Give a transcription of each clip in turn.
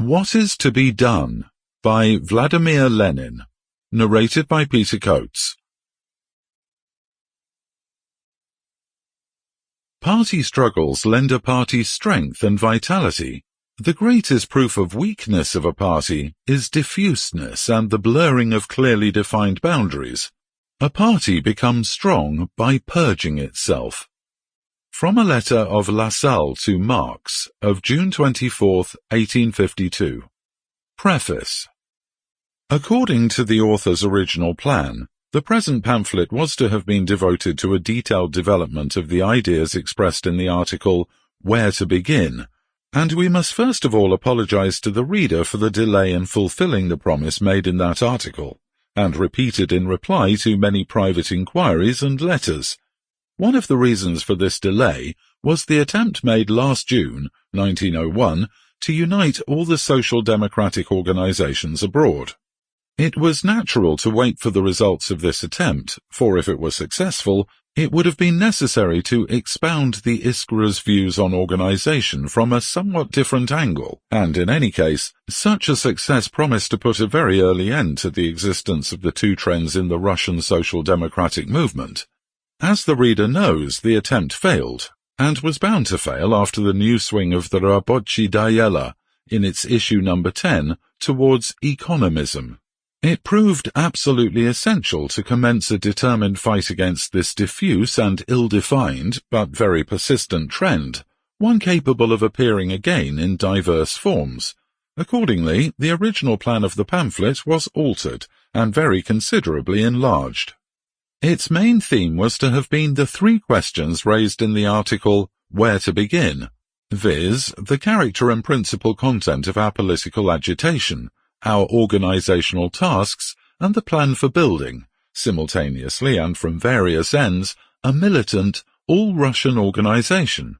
What is to be Done? By Vladimir Lenin. Narrated by Peter Coates. Party struggles lend a party strength and vitality. The greatest proof of weakness of a party is diffuseness and the blurring of clearly defined boundaries. A party becomes strong by purging itself. From a letter of Lassalle to Marx of June 24, 1852. Preface. According to the author's original plan, the present pamphlet was to have been devoted to a detailed development of the ideas expressed in the article Where to Begin, and we must first of all apologize to the reader for the delay in fulfilling the promise made in that article, and repeated in reply to many private inquiries and letters. One of the reasons for this delay was the attempt made last June, 1901, to unite all the social democratic organizations abroad. It was natural to wait for the results of this attempt, for if it were successful, it would have been necessary to expound the Iskra's views on organization from a somewhat different angle, and in any case, such a success promised to put a very early end to the existence of the two trends in the Russian social democratic movement. As the reader knows, the attempt failed, and was bound to fail after the new swing of the Rabochi Dayela in its issue number 10 towards economism. It proved absolutely essential to commence a determined fight against this diffuse and ill-defined, but very persistent trend, one capable of appearing again in diverse forms. Accordingly, the original plan of the pamphlet was altered and very considerably enlarged. Its main theme was to have been the three questions raised in the article Where to Begin, viz., the character and principal content of our political agitation, our organizational tasks, and the plan for building, simultaneously and from various ends, a militant, all-Russian organization.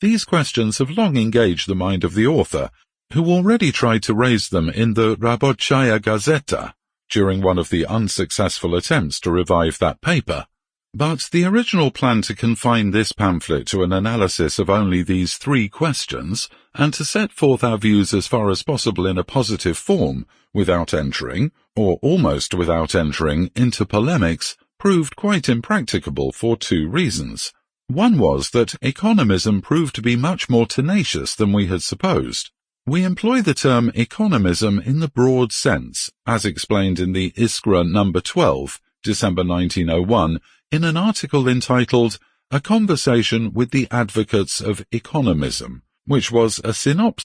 These questions have long engaged the mind of the author, who already tried to raise them in the Rabochaya Gazeta, during one of the unsuccessful attempts to revive that paper. But the original plan to confine this pamphlet to an analysis of only these three questions, and to set forth our views as far as possible in a positive form, without entering, or almost without entering, into polemics, proved quite impracticable for two reasons. One was that economism proved to be much more tenacious than we had supposed. We employ the term economism in the broad sense, as explained in the Iskra number 12, December 1901, in an article entitled A Conversation with the Advocates of Economism, which was a synopsis.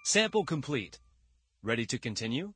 Sample complete. Ready to continue?